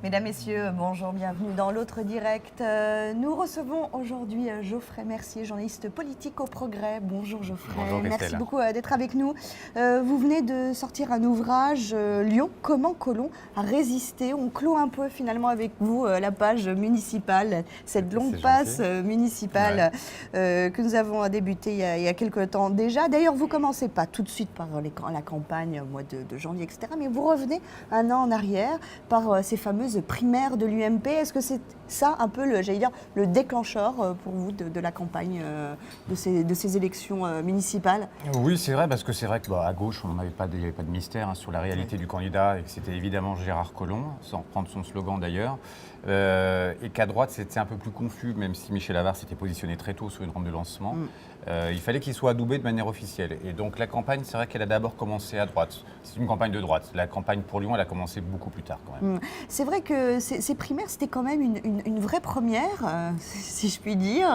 Mesdames, Messieurs, bonjour, bienvenue dans l'autre direct. Nous recevons aujourd'hui Geoffrey Mercier, journaliste politique au Progrès. Bonjour Geoffrey, bonjour, merci beaucoup d'être avec nous. Vous venez de sortir un ouvrage, Lyon, comment Colomb a résisté. On clôt un peu finalement avec vous la page municipale, cette longue passe municipale que nous avons débutée il y a quelques temps déjà. D'ailleurs, vous ne commencez pas tout de suite par la campagne au mois de janvier, etc. Mais vous revenez un an en arrière par ces fameuses primaires de l'UMP. Est-ce que c'est ça un peu le déclencheur pour vous de la campagne de ces élections municipales? Oui, c'est vrai, parce que c'est vrai qu'à gauche, il n'y avait pas de mystère sur la réalité du candidat et que c'était évidemment Gérard Collomb, sans reprendre son slogan d'ailleurs. Et qu'à droite, c'était un peu plus confus, même si Michel Avare s'était positionné très tôt sur une rampe de lancement. Il fallait qu'il soit adoubé de manière officielle. Et donc la campagne, c'est vrai qu'elle a d'abord commencé à droite. C'est une campagne de droite. La campagne pour Lyon, elle a commencé beaucoup plus tard quand même. C'est vrai que ces primaires, c'était quand même une vraie première, si je puis dire.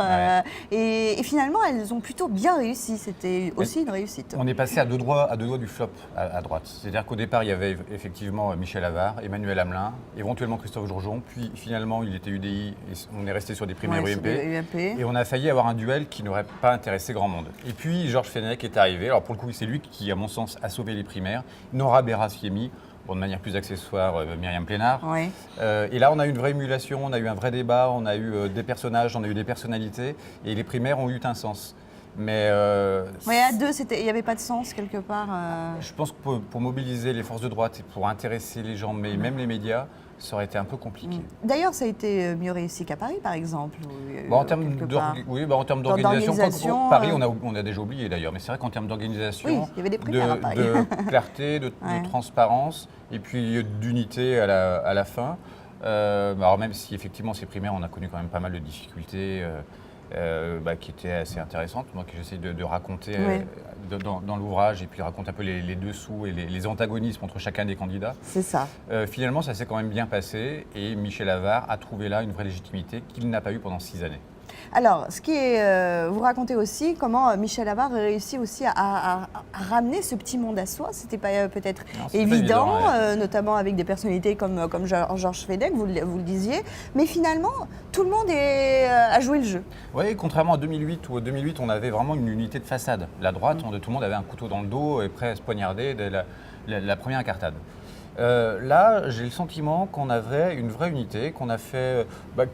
Et finalement, elles ont plutôt bien réussi. C'était aussi une réussite. On est passé à deux doigts du flop à droite. C'est-à-dire qu'au départ, il y avait effectivement Michel Avare, Emmanuel Hamelin, éventuellement Christophe Georgeon, puis finalement, il était UDI et on est resté sur des primaires UMP. Et on a failli avoir un duel qui n'aurait pas intéressé grand monde. Et puis, Georges Fenech est arrivé. Alors pour le coup, c'est lui qui, à mon sens, a sauvé les primaires. Nora Berras-Fiemi, de manière plus accessoire, Myriam Plénard. Et là, on a eu une vraie émulation, on a eu un vrai débat, on a eu des personnages, on a eu des personnalités. Et les primaires ont eu un sens. Mais à deux, il n'y avait pas de sens quelque part. Je pense que pour mobiliser les forces de droite et pour intéresser les gens, mais même les médias, ça aurait été un peu compliqué. D'ailleurs, ça a été mieux réussi qu'à Paris, par exemple. En termes d'organisation, Paris, on a déjà oublié d'ailleurs. Mais c'est vrai qu'en termes d'organisation, il y avait des primaires à Paris. De clarté, de transparence, et puis d'unité à la fin. Alors même si effectivement ces primaires, on a connu quand même pas mal de difficultés. Qui était assez intéressante, moi que j'essaie de raconter dans l'ouvrage et puis raconte un peu les dessous et les antagonismes entre chacun des candidats. C'est ça. Finalement, ça s'est quand même bien passé et Michel Avare a trouvé là une vraie légitimité qu'il n'a pas eue pendant 6 années. Alors, vous racontez aussi comment Michel Avare a réussi aussi à ramener ce petit monde à soi. C'était pas peut-être évident, notamment avec des personnalités comme Georges Fenech, vous le disiez. Mais finalement, tout le monde a joué le jeu. Oui, contrairement à 2008, où 2008, on avait vraiment une unité de façade. La droite, tout le monde avait un couteau dans le dos et prêt à se poignarder dès la première incartade. Là, j'ai le sentiment qu'on avait une vraie unité, qu'on a fait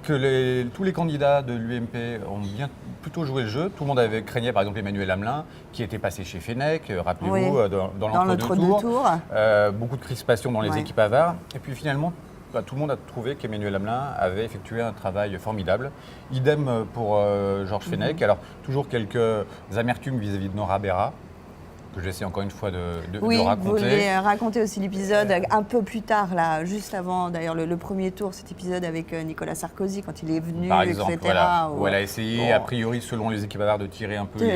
que tous les candidats de l'UMP ont bien plutôt joué le jeu. Tout le monde craignait par exemple Emmanuel Hamelin, qui était passé chez Fenech, rappelez-vous, dans l'entre-deux tours. Beaucoup de crispation dans les équipes Avare. Et puis finalement, tout le monde a trouvé qu'Emmanuel Hamelin avait effectué un travail formidable. Idem pour Georges Fenech. Alors, toujours quelques amertumes vis-à-vis de Nora Berras, que j'essaie encore une fois de raconter. Vous voulez raconter aussi l'épisode un peu plus tard, là, juste avant d'ailleurs le premier tour, cet épisode avec Nicolas Sarkozy quand il est venu, par exemple, etc. Où elle a essayé, a priori, selon les équipes Avare, de tirer un peu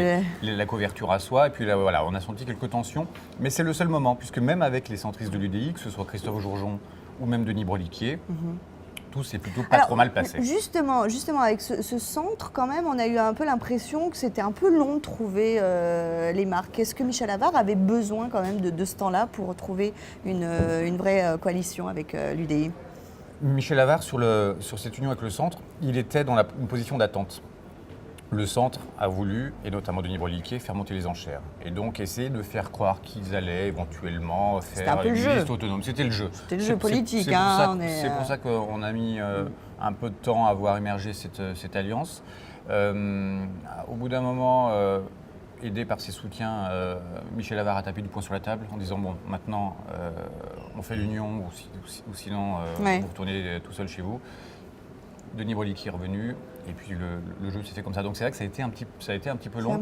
la couverture à soi. Et puis là, on a senti quelques tensions. Mais c'est le seul moment, puisque même avec les centristes de l'UDI, que ce soit Christophe Georgeon ou même Denis Broliquier, tout s'est plutôt pas trop mal passé. Justement, avec ce centre, quand même, on a eu un peu l'impression que c'était un peu long de trouver les marques. Est-ce que Michel Avare avait besoin quand même de ce temps-là pour trouver une vraie coalition avec l'UDI? Michel Avare, sur cette union avec le centre, il était dans une position d'attente. Le centre a voulu, et notamment Denis Broliquier, faire monter les enchères. Et donc essayer de faire croire qu'ils allaient éventuellement faire une liste autonome. C'était le jeu. C'était le jeu politique. C'est pour ça qu'on a mis un peu de temps à voir émerger cette alliance. Au bout d'un moment, aidé par ses soutiens, Michel Avare a tapé du poing sur la table en disant « Bon, maintenant, on fait l'union ou sinon vous retournez tout seul chez vous ». Denis Broliquier est revenu et puis le jeu s'est fait comme ça. Donc c'est vrai que ça a été un petit peu long.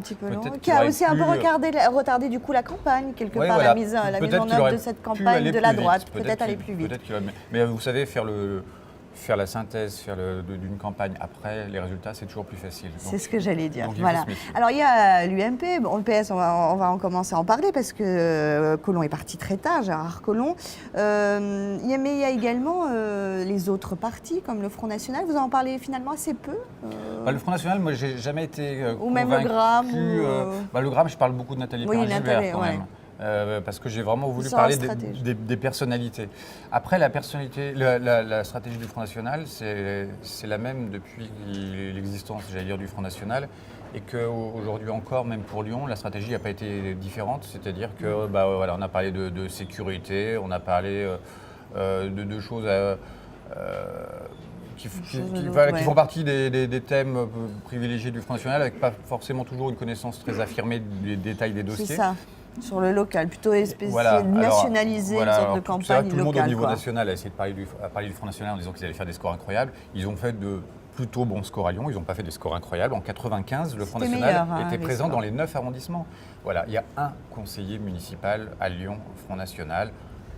Qui a aussi un peu retardé du coup la campagne, quelque part, la mise en œuvre de cette campagne de la droite. Peut-être aller plus vite. Mais vous savez, faire la synthèse d'une campagne après les résultats, c'est toujours plus facile. C'est ce que j'allais dire. Voilà. Alors il y a l'UMP, le PS, on va en commencer à en parler parce que Collomb est parti très tard, Gérard Collomb. Mais il y a également les autres partis comme le Front National. Vous en parlez finalement assez peu. Le Front National, moi, j'ai jamais été ou même le Gramme. Le Gramme, je parle beaucoup de Nathalie Perrin-Gilbert quand même. parce que j'ai vraiment voulu Sur la parler stratégie. des personnalités. Après, la stratégie du Front National, c'est la même depuis l'existence, j'allais dire, du Front National, et qu'aujourd'hui encore, même pour Lyon, la stratégie n'a pas été différente. C'est-à-dire que, voilà, on a parlé de sécurité, on a parlé de choses qui font partie des thèmes privilégiés du Front National, avec pas forcément toujours une connaissance très affirmée des détails des dossiers. C'est ça. Sur le local, plutôt Voilà. nationaliser Alors, une sorte de c'est vrai campagne que tout le monde au locale. niveau Quoi. national a essayé de parler du Front National en disant qu'ils allaient faire des scores incroyables. Ils ont fait de plutôt bons scores à Lyon, ils n'ont pas fait des scores incroyables. En 95, le Front C'était National meilleur, était les présent scores. dans les 9 arrondissements. Voilà, il y a un conseiller municipal à Lyon, au Front National.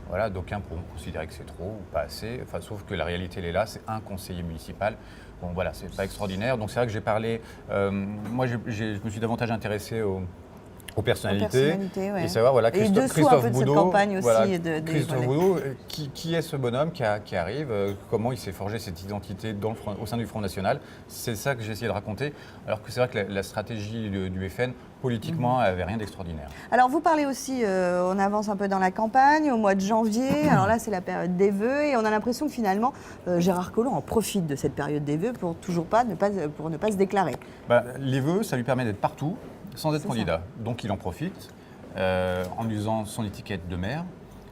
Voilà, d'aucuns pourront considérer que c'est trop ou pas assez. Enfin, sauf que la réalité, elle est là, c'est un conseiller municipal. Bon, voilà, c'est pas extraordinaire. Donc c'est vrai que j'ai parlé. Moi, je me suis davantage intéressé aux personnalités, ouais. et savoir voilà, Et dessous un Christophe peu de cette Boudot, campagne aussi. voilà, Voilà. Christophe Boudot, qui est ce bonhomme qui arrive, comment il s'est forgé cette identité au sein du Front National. C'est ça que j'ai essayé de raconter, alors que c'est vrai que la stratégie du FN, politiquement, n'avait rien d'extraordinaire. Alors vous parlez aussi, on avance un peu dans la campagne, au mois de janvier, alors là c'est la période des vœux, et on a l'impression que finalement Gérard Collomb en profite de cette période des vœux pour ne pas se déclarer. Les vœux, ça lui permet d'être partout, sans être C'est candidat. Donc il en profite en usant son étiquette de maire.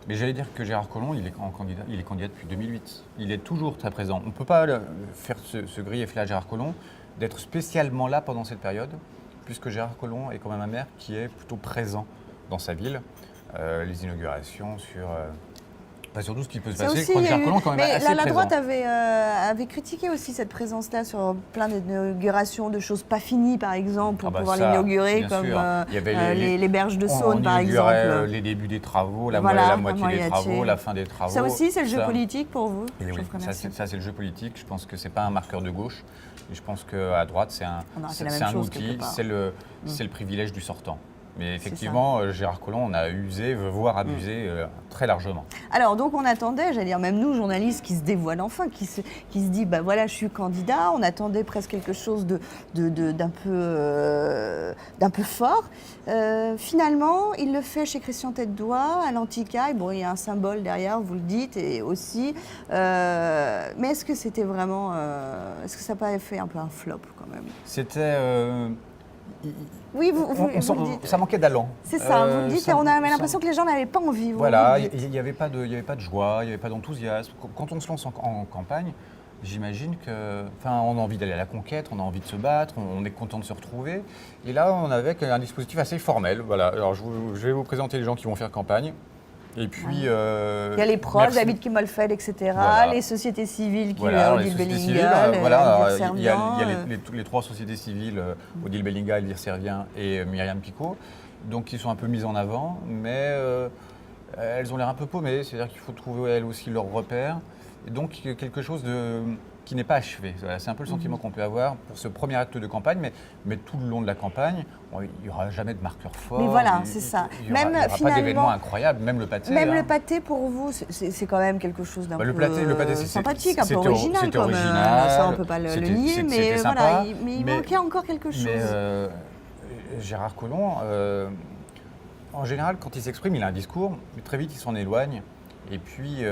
Mais j'allais dire que Gérard Collomb, il est candidat depuis 2008. Il est toujours très présent. On ne peut pas faire ce grief-là à Gérard Collomb, d'être spécialement là pendant cette période, puisque Gérard Collomb est quand même un maire qui est plutôt présent dans sa ville. Les inaugurations sur tout ce qui peut se passer. Aussi, Je crois que Gérard Collomb est quand même mais assez la présent. droite avait critiqué aussi cette présence-là sur plein d'inaugurations de choses pas finies, par exemple, pour pouvoir ça, l'inaugurer, bien comme sûr. Il y avait les berges de Saône, on par inaugurait, exemple. les débuts des travaux, la Voilà, moitié des travaux, la fin des travaux. Ça aussi, c'est le jeu Ça- politique pour vous. Et oui, Geoffroy Mercier. ça c'est le jeu politique. Je pense que c'est pas un marqueur de gauche. Et je pense qu'à droite, c'est la même un chose, outil, quelque part. c'est le privilège du sortant. Mais effectivement, Gérard Collomb, on a usé, voire abusé très largement. Alors, donc, on attendait, j'allais dire, même nous, journalistes, qui se dévoilent enfin, qui se dit, bah voilà, je suis candidat. On attendait presque quelque chose d'un peu fort. Finalement, il le fait chez Christian Tête-Doigt, à l'Anticaille. Bon, il y a un symbole derrière, vous le dites, et aussi. Mais est-ce que c'était vraiment. Est-ce que ça n'a pas fait un peu un flop, quand même? C'était. Oui, vous le dites. Ça manquait d'allant. C'est ça, vous le dites, et on avait l'impression que les gens n'avaient pas envie. Voilà, vous le dites. il n'y avait pas de joie, il n'y avait pas d'enthousiasme. Quand on se lance en campagne, j'imagine on a envie d'aller à la conquête, on a envie de se battre, on est content de se retrouver. Et là, on avait un dispositif assez formel. Voilà. Alors, je vais vous présenter les gens qui vont faire campagne. Et puis, il y a les proches, David Kimmelfeld, etc. Voilà. Les sociétés civiles qui Voilà, Odile les sociétés Bellinga, civiles, voilà, Elvire il y a Servien, les trois sociétés civiles, Odile Bellinga, Elvire Servien et Myriam Picot, donc qui sont un peu mises en avant, mais elles ont l'air un peu paumées, c'est-à-dire qu'il faut trouver elles aussi leurs repères, et donc quelque chose qui n'est pas achevé. Voilà, c'est un peu le sentiment qu'on peut avoir pour ce premier acte de campagne, mais tout le long de la campagne, il n'y aura jamais de marqueur fort. Mais voilà, c'est ça. Il n'y aura pas d'événement incroyable, même le pâté. Même le pâté, pour vous, c'est quand même quelque chose d'un peu le pâté, sympathique, un peu original. C'était comme, original. ça, on ne peut pas le nier, mais voilà, il manquait encore quelque chose. Mais Gérard Collomb, en général, quand il s'exprime, il a un discours, mais très vite, il s'en éloigne. Et puis,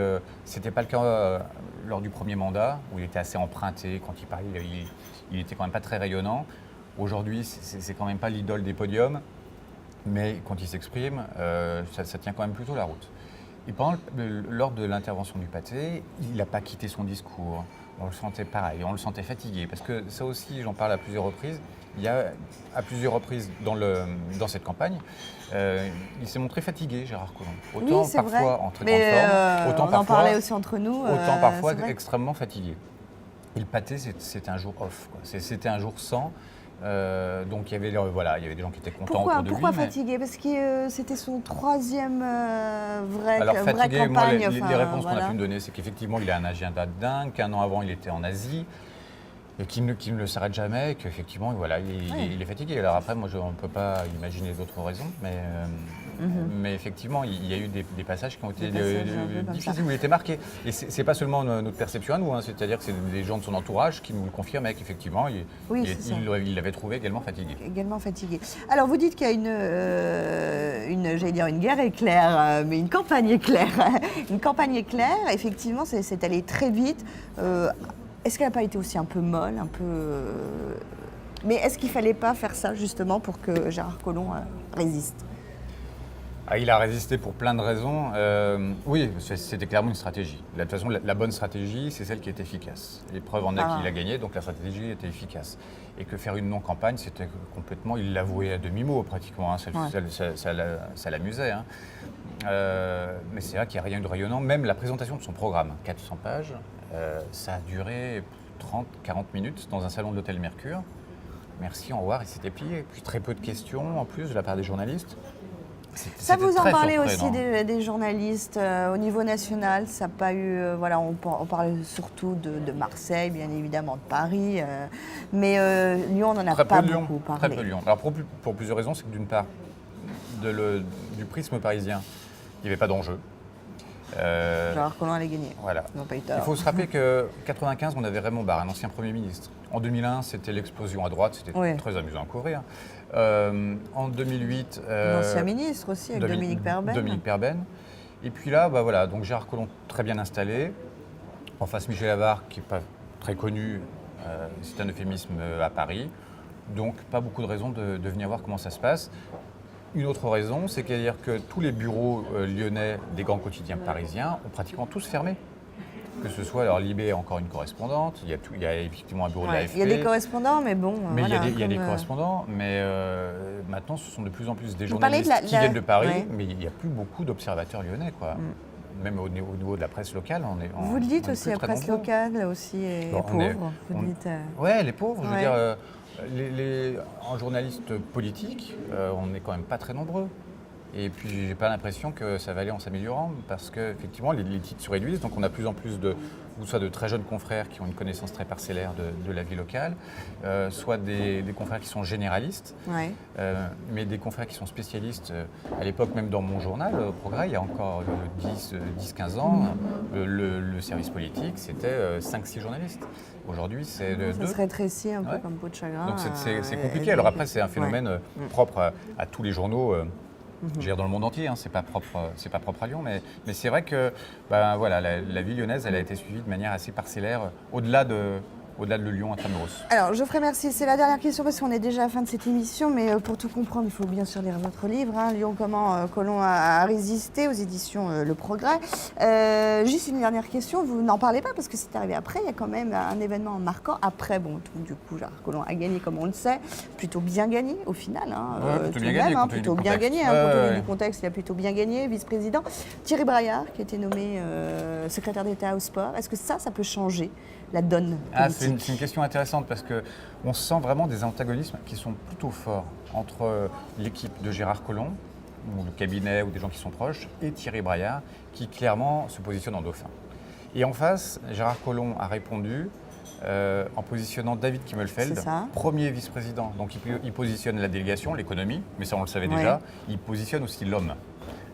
c'était pas le cas lors du premier mandat, où il était assez emprunté. Quand il parlait, il était quand même pas très rayonnant. Aujourd'hui, c'est quand même pas l'idole des podiums, mais quand il s'exprime, ça tient quand même plutôt la route. Et lors de l'intervention du pâté, il n'a pas quitté son discours. On le sentait pareil, on le sentait fatigué. Parce que ça aussi, j'en parle à plusieurs reprises. Il y a à plusieurs reprises dans cette campagne, il s'est montré fatigué, Gérard Collomb. Autant oui, parfois vrai. en très grande forme, autant on parfois, en parlait aussi entre nous. autant parfois extrêmement fatigué. Et le pâté, c'était un jour off, quoi. C'était un jour sans. Donc il y avait des gens qui étaient contents autour de lui. Pourquoi fatigué? Parce que c'était son troisième vraie fatigué, campagne. Moi, les réponses qu'on a pu me donner, c'est qu'effectivement, il a un agenda de dingue, qu'un an avant, il était en Asie, et qu'il ne le s'arrête jamais, et qu'effectivement, il est fatigué. Alors après, moi, on ne peut pas imaginer d'autres raisons, mais Mais effectivement, il y a eu des passages qui ont été comme difficiles, ça. où il était marqué. Et c'est pas seulement notre perception à nous, hein, c'est-à-dire que c'est des gens de son entourage qui nous le confirmaient qu'effectivement, il l'avait trouvé également fatigué. Également fatigué. Alors vous dites qu'il y a j'allais dire une guerre éclair, mais une campagne éclair. Une campagne éclair, effectivement, c'est allé très vite. Est-ce qu'elle n'a pas été aussi un peu molle, un peu... Mais est-ce qu'il ne fallait pas faire ça justement pour que Gérard Collomb résiste? Il a résisté pour plein de raisons. Oui, c'était clairement une stratégie. De toute façon, la bonne stratégie, c'est celle qui est efficace. Les preuves en est qu'il a gagné, donc la stratégie était efficace. Et que faire une non-campagne, c'était complètement... Il l'avouait à demi-mot pratiquement, hein. Ça l'amusait. Hein. Mais c'est vrai qu'il n'y a rien de rayonnant. Même la présentation de son programme, 400 pages, ça a duré 30-40 minutes dans un salon de l'Hôtel Mercure. Merci, au revoir, il s'était plié. Et puis très peu de questions en plus de la part des journalistes. Ça, vous en parlez aussi des journalistes au niveau national. Ça n'a pas eu. Voilà, on parle surtout de Marseille, bien évidemment, de Paris. Mais Lyon, on n'en a pas beaucoup parlé. Très peu Lyon. Alors pour plusieurs raisons, c'est que d'une part, du prisme parisien, il n'y avait pas d'enjeu. Gérard Collomb allait gagner. Voilà. Ils n'ont pas eu tort. Il faut se rappeler qu'en 1995, on avait Raymond Barre, un ancien Premier ministre. En 2001, c'était l'explosion à droite, c'était très amusant à couvrir. En 2008... L'ancien ministre aussi, avec Dominique Perben. Dominique Perben. Et puis là, voilà, donc Gérard Collomb très bien installé. En face, Michel Avare, qui n'est pas très connu, c'est un euphémisme à Paris. Donc pas beaucoup de raisons de venir voir comment ça se passe. Une autre raison, c'est que tous les bureaux lyonnais des grands quotidiens parisiens ont pratiquement tous fermé. Que ce soit, alors Libé a encore une correspondante, il y a effectivement un bureau de l'AFP. Il y a des correspondants, mais bon... Mais il y a des correspondants, mais maintenant ce sont de plus en plus des journalistes qui viennent de Paris, mais il n'y a plus beaucoup d'observateurs lyonnais, quoi. Même au niveau de la presse locale, Vous le dites aussi, la presse locale aussi est pauvre. Oui, elle est pauvre, je veux dire... en journaliste politique, on n'est quand même pas très nombreux. Et puis, j'ai pas l'impression que ça va aller en s'améliorant, parce qu'effectivement, les titres se réduisent. Donc, on a de plus en plus soit de très jeunes confrères qui ont une connaissance très parcellaire de la vie locale, soit des confrères qui sont généralistes, mais des confrères qui sont spécialistes. À l'époque, même dans mon journal, au Progrès, il y a encore 10-15 ans, le service politique, c'était 5-6 journalistes. Aujourd'hui, c'est 2. Ça se rétrécit un peu comme peau de chagrin. Donc, c'est compliqué. Alors après, c'est un phénomène propre à tous les journaux. Je veux dire dans le monde entier, hein, c'est pas propre à Lyon, mais c'est vrai que voilà, la vie lyonnaise, elle a été suivie de manière assez parcellaire, au-delà de Lyon intramuros. Alors Geoffrey, merci. C'est la dernière question parce qu'on est déjà à la fin de cette émission, mais pour tout comprendre, il faut bien sûr lire votre livre, hein, Lyon, comment Collomb a résisté, aux éditions Le Progrès. Juste une dernière question, vous n'en parlez pas parce que c'est arrivé après, il y a quand même un événement marquant. Après, bon, du coup, Gérard Collomb a gagné comme on le sait, plutôt bien gagné au final. Hein, plutôt bien gagné, compte tenu du contexte, il a plutôt bien gagné, vice-président. Thierry Braillard, qui a été nommé secrétaire d'État au sport, est-ce que ça peut changer la donne politique? C'est une question intéressante parce qu'on sent vraiment des antagonismes qui sont plutôt forts entre l'équipe de Gérard Collomb, ou le cabinet, ou des gens qui sont proches, et Thierry Braillard, qui clairement se positionne en dauphin. Et en face, Gérard Collomb a répondu en positionnant David Kimmelfeld, premier vice-président. Donc il positionne la délégation, l'économie, mais ça on le savait déjà, il positionne aussi l'homme.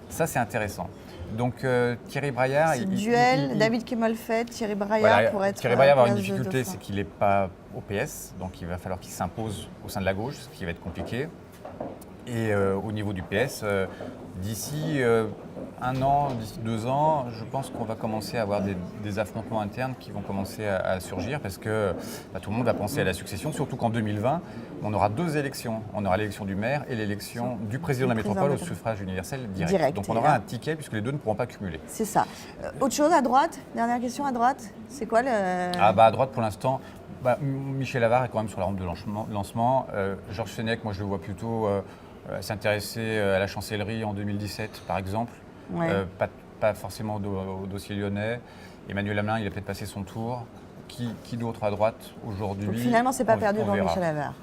Ça c'est intéressant. Donc Thierry Braillard... Duel, David Kimmelfeld, Thierry Braillard pour être... Thierry Braillard va avoir une difficulté, c'est qu'il n'est pas au PS, donc il va falloir qu'il s'impose au sein de la gauche, ce qui va être compliqué. Et au niveau du PS, d'ici 1 an, d'ici 2 ans, je pense qu'on va commencer à avoir des affrontements internes qui vont commencer à surgir parce que tout le monde va penser à la succession, surtout qu'en 2020, on aura 2 élections. On aura l'élection du maire et l'élection du président de la métropole au suffrage universel direct. Donc on aura un ticket puisque les deux ne pourront pas cumuler. C'est ça. Autre chose à droite, dernière question à droite, c'est quoi le... À droite pour l'instant, Michel Avare est quand même sur la rampe de lancement. Georges Fenech, moi je le vois plutôt s'intéresser à la chancellerie en 2017 par exemple. Pas forcément au dossier lyonnais. Emmanuel Hamelin, il a peut-être passé son tour. Qui d'autre à droite aujourd'hui? Donc finalement, c'est pas perdu pour Michel Avare.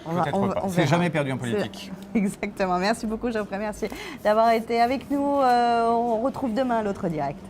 Peut-être pas. C'est jamais perdu en politique. Exactement. Merci beaucoup, Geoffrey. Merci d'avoir été avec nous. On retrouve demain l'autre direct.